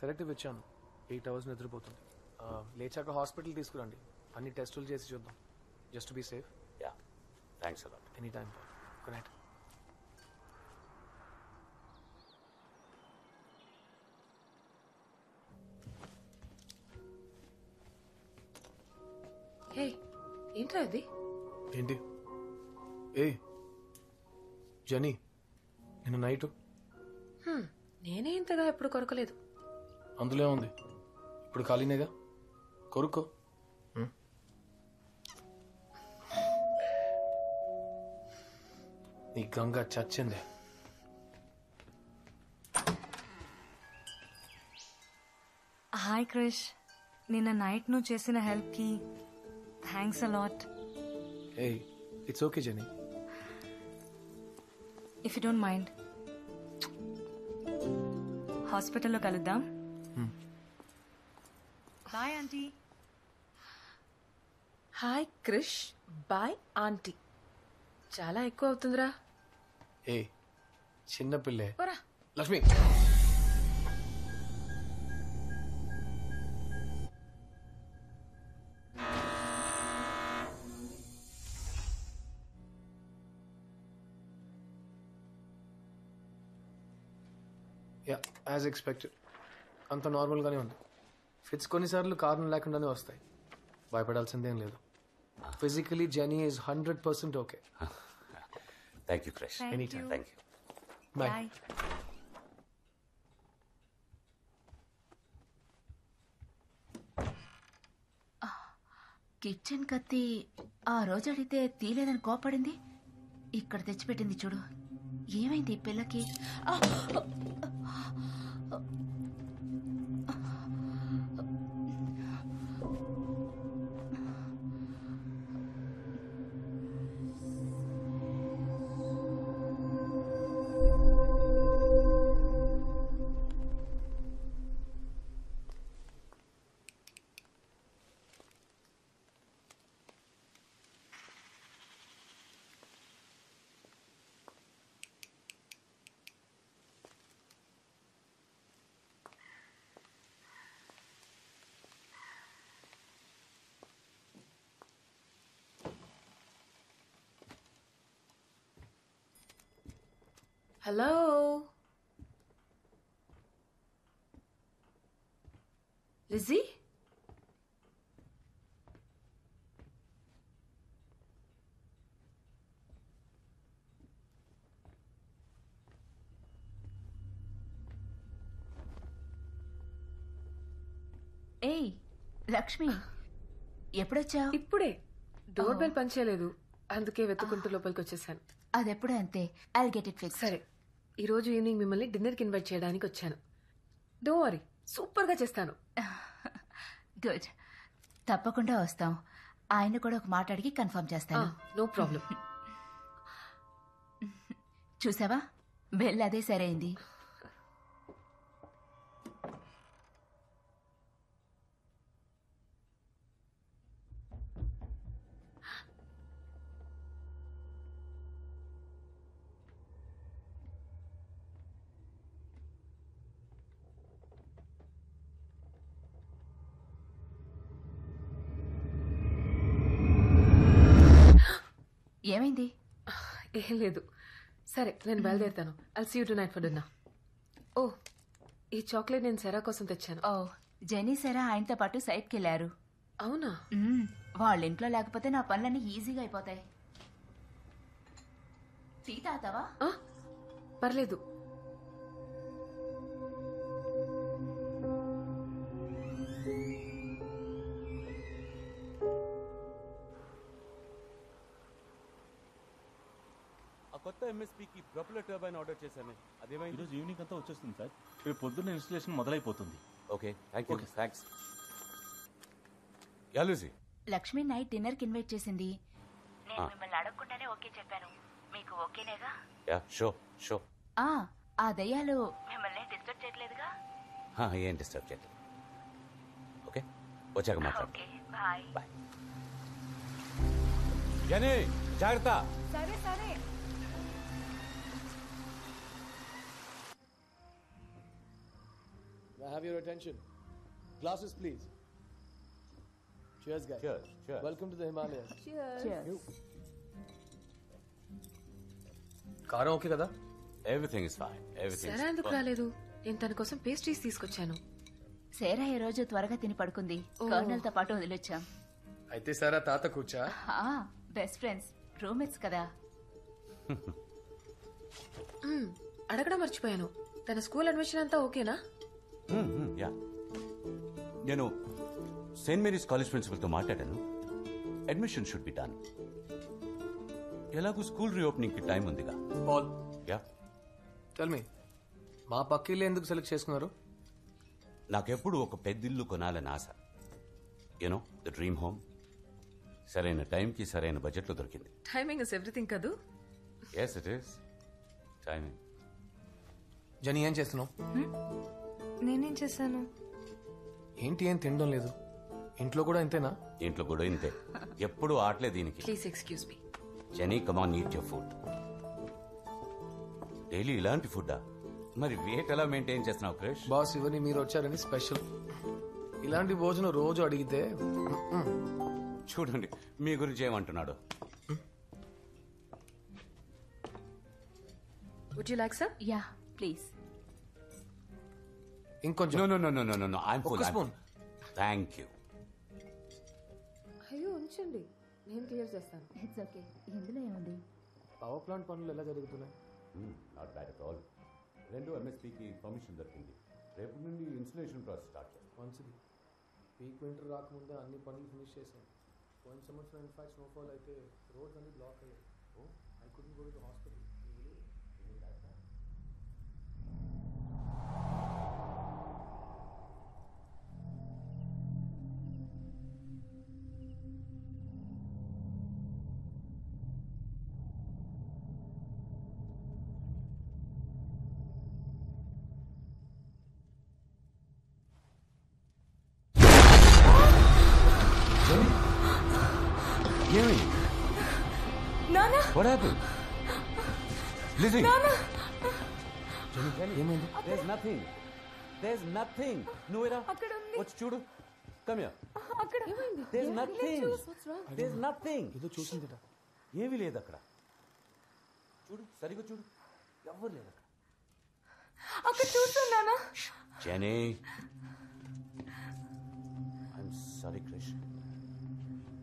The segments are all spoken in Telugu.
సెలెక్టివ్ ఇచ్చాను 8 hours నిద్రపోతుంది. లేచాక హాస్పిటల్ తీసుకురండి, అన్ని టెస్టులు చేసి చూద్దాం. Just be safe. Yeah thanks a lot. Any time. Good night. Hey ఏంట్రా ఇది? ఏంటి? ఏ జనీ, నిన్న నైట్ నేనే ఇంతగా ఎప్పుడు కొరకలేదు. అందులో ఉంది, ఇప్పుడు ఖాళీనేగా, కొరుక్కో. నీ గంగ చచ్చింది. హాయ్ క్రిష్, నిన్న నైట్ నువ్వు చేసిన హెల్ప్ కి థ్యాంక్స్ అలాట్. ఏ it's okay Jenny. If you don't mind హాస్పిటల్లో కలుద్దాం. Bye aunty. Hi Krish, bye aunty. చాలా ఎక్కువ అవుతుందిరా. ఏ చిన్న పిల్లే. పోరా. లక్ష్మి, యాజ్ ఎక్స్పెక్టెడ్ అంత నార్మల్గానే ఉంది. ఫిట్స్ కొన్నిసార్లు కారణం లేకుండానే వస్తాయి, భయపడాల్సిందేం లేదు. Physically Jenny is 100% okay. Thank you Krish. Anytime. Thank you. Bye. Bye. Kitchen కత్తి ఆ రోజు అడిగితే తీలేదని కోపడింది, ఇక్కడ తెచ్చిపెట్టింది చూడు. ఏమైంది ఈ పిల్లకి? Hello, Lizzie. ఏయ్ లక్ష్మి, ఎప్పుడొచ్చావు? ఇప్పుడే. డోర్ బెల్ పనిచేయలేదు, అందుకే వెతుకుంటూ లోపలికి వచ్చేసాను. అదెప్పుడు అంతే. I'll get it fix. సరే, ఈ రోజు ఈవినింగ్ మిమ్మల్ని డిన్నర్కి ఇన్వైట్ చేయడానికి వచ్చాను. డోంట్ వరీ, సూపర్ గా చేస్తాను. గుడ్, తప్పకుండా వస్తాం. ఆయన కూడా ఒక మాట అడిగి కన్ఫర్మ్ చేస్తాను. No problem. చూసావా, బెల్ అదే సరైంది. ఏమైంది? ఏం లేదు. సరే, నేను బయలుదేరుతాను. I'll see you tonight for dinner. Oh, ఈ చాక్లెట్ నేను సెరా కోసం తెచ్చాను. ఓ, జెనీ సరా ఆయనతో పాటు సైట్కి వెళ్ళారు. అవునా? వాళ్ళ ఇంట్లో లేకపోతే నా పనులన్నీ ఈజీగా అయిపోతాయి. టీ తాగుతావా? పర్లేదు. కొత్త ఎంఎస్పీకి ప్రొపెల్లర్ టర్బైన్ ఆర్డర్ చేశాను. అదేమైంది? ఈరోజు ఈవినింగ్ అంతా వచ్చేస్తుంది సార్. రేపు పొద్దున్న ఇన్స్టలేషన్ మొదలైపోతుంది. Okay, thank you. Thanks. Yeah Lucy, Lakshmi night dinner కి ఇన్వైట్ చేసింది. నేను మిమ్మల్ని అడగకుండానే ఓకే చెప్పాను. మీకు ఓకేనేగా? Yeah show show. ఆ దయ్యాలు మిమ్మల్ని డిస్టర్బ్ చేయట్లేదుగా? ఏం డిస్టర్బ్ చేయట్లేదు. ఓకే, వచ్చాక మాట్లాడు. Okay, bye. బాయ్. జనీ, జాగ్రత్త. సరే సరే. I have your attention. Glasses, please. Cheers, guys. Cheers, cheers. Welcome to the Himalayas. Cheers. కారం ఓకే కదా? Everything is fine. సరే ఎందుకు రాలేదు? నేను తన కోసం పేస్ట్రీస్ తీసుకొచ్చాను. సేరా ఈ రోజు త్వరగా తిని పడుకుంది. కర్నల్ తో పాటు వదిలొచ్చాం. అయితే సారా తాత కూర్చా. బెస్ట్ ఫ్రెండ్స్, రూమ్మేట్స్ కదా. అడగడం మర్చిపోయాను. తన స్కూల్ అడ్మిషన్ అంతా ఓకేనా? యా, నేను సెయింట్ మేరీస్ కాలేజ్ ప్రిన్సిపల్తో మాట్లాడాను. Admission should be done. ఎలాగూ స్కూల్ రీఓపెనింగ్ కి టైం ఉందిగా. పాల్, యా, టెల్ మీ, మా పక్కిల్లు ఎందుకు సెలెక్ట్ చేసుకున్నారు? నాకెప్పుడు ఒక పెద్దిల్లు కొనాలని ఆశ. You know, the dream home. సరైన టైంకి సరైన బడ్జెట్లో దొరికింది. టైమింగ్ ఇస్ ఎవ్రీథింగ్ కదూ. Yes it is timing. Jenny ఏం చేస్తున్నావు? నేనేం చేశాను? ఏంటి ఏం తినడం లేదు? ఇంట్లో కూడా ఇంతేనా? ఇంట్లో కూడా ఇంతే, ఎప్పుడు ఆటలే దీనికి. Please excuse me. Jenny, come on, eat your food. Daily ఇలాంటి ఫుడ్డా? మరి వెయిట్ ఎలా మెయింటైన్ చేస్తున్నావు క్రిష్? బాస్, ఇవన్నీ మీరు వచ్చారని స్పెషల్. ఇలాంటి భోజనం రోజు అడిగితే చూడండి మీ గురించి ఏమంటున్నాడు. Would you like sir? Yeah please. ఇంకొంచెం. No no no no no no, I'm full. ఒక స్పూన్. Thank you. అయ్యో ఉంచండి, నేను క్లియర్ చేస్తాను. It's okay. ఇందులో ఏముంది? పవర్ ప్లాంట్ పనులు ఎలా జరుగుతున్నాయి? Not bad at all. 2 MSPకి పర్మిషన్ దొరికింది. రేపు నుండి ఇన్స్టలేషన్ ప్రాసెస్ స్టార్ట్ చేస్తాం. మంచిది. పీక్ వింటర్ రాకముందే అన్ని పనులు ఫినిష్ చేశాను. పోయిన సంవత్సరం ఇన్ఫాక్ట్ స్నోఫాల్ అయితే రోడ్స్ అన్ని బ్లాక్ అయ్యాయి. I couldn't go to hospital. ఏమైంది? నానా, What happened? Lizzie. ఏమైంది? There's nothing. There's nothing. నువ్వేరా? అక్కడ ఉంది. వచ్చి చూడు. Come here. అక్కడ There's nothing. There's nothing. ఏదో చూసిందిట. ఏమీ లేదు అక్కడ. చూడు, సరిగ్గా చూడు. ఎవ్వరు లేదు అక్కడ. అక్కడ చూస్తున్నానా? Jenny. I'm sorry, Krish.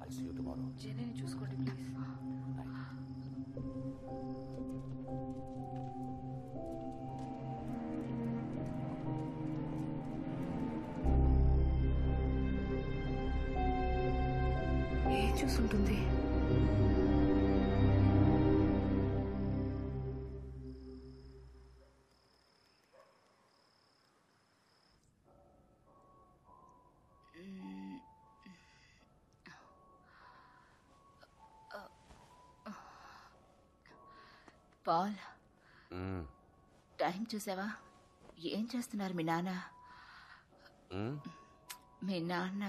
I'll see you tomorrow. జెనీని చూసుకోండి ప్లీజ్. ఏం చూసుంటుంది? పాల్, టైం చూసావా? ఏం చేస్తున్నారు మీ నాన్న? మీ నాన్న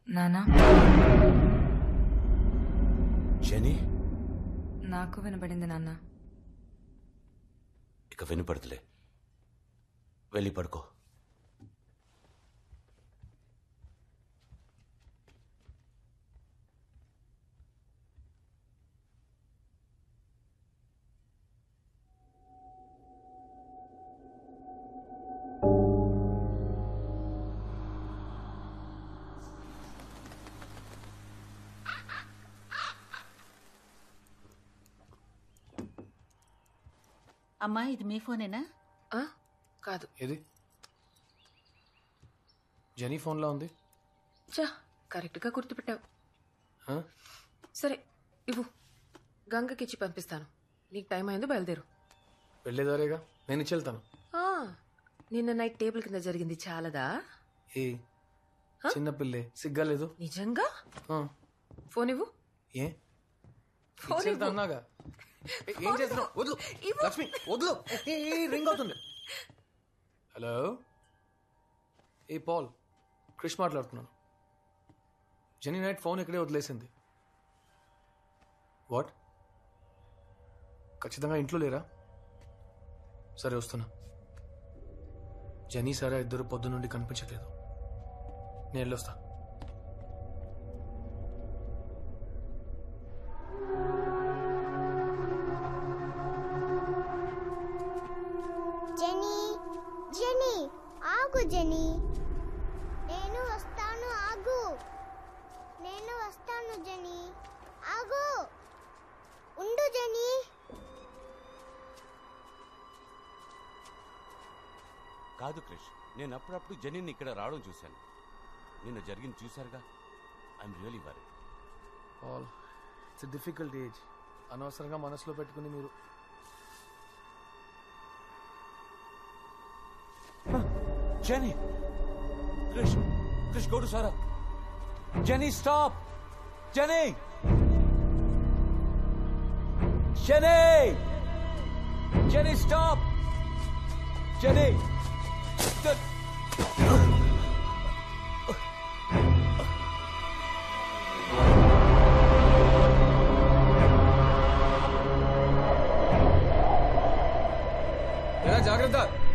నానా జెనీ నాకు వినపడింది నాన్న. ఇక వినపడదులే, వెళ్ళి పడుకో. అమ్మా ఇది మీ ఫోనేనా? ఆ? కాదు. ఏది? జెనీ ఫోన్లో ఉంది. చా కరెక్ట్గా గుర్తుపెట్టావు. ఆ? సరే ఇవ్వు, గంగకిచ్చి పంపిస్తాను. నీకు టైం అయిందో బయలుదేరు. వెళ్ళేదారేగా, నేను ఇచ్చి వెళ్తాను. ఆ, నిన్న నైట్ టేబుల్ కింద జరిగింది చాలదా? ఏ చిన్నపిల్లే, సిగ్గా లేదు. నిజంగా? ఆ. ఫోన్ ఇవ్వు. ఏ ఫోన్ ఇచ్చి ఇవ్వు. వెళ్తా అన్నాగా. ఏం చేస్తున్నావు? వద్దు లక్ష్మి, వద్దు. రింగ్ అవుతుంది. హలో, ఏ పాల్, క్రిష్ మాట్లాడుతున్నాను. జెనీ నైట్ ఫోన్ ఇక్కడే వదిలేసింది. వాట్? ఖచ్చితంగా ఇంట్లో లేరా? సరే వస్తున్నా. జెనీ సారా ఇద్దరు పొద్దు నుండి కనిపించట్లేదు. నేను వెళ్ళొస్తా. జెనీ, జెనీ ఆగు. జెనీ, నేను వస్తాను. ఆగు, నేను వస్తాను. జెనీ ఆగు, ఉండు. జెనీ, కాదు క్రిష్, నేను అప్పుడప్పుడు జెనీని ఇక్కడ రావడం చూశాను. నిన్న జరిగింది చూశారుగా. I'm really worry. Paul, it's difficult age. అనవసరంగా మనసులో పెట్టుకుని మీరు. Jenny! Krish! Krish, go to Sarah! Jenny, stop! Jenny! Jenny! Jenny, stop! Jenny! జాగ్రత్త.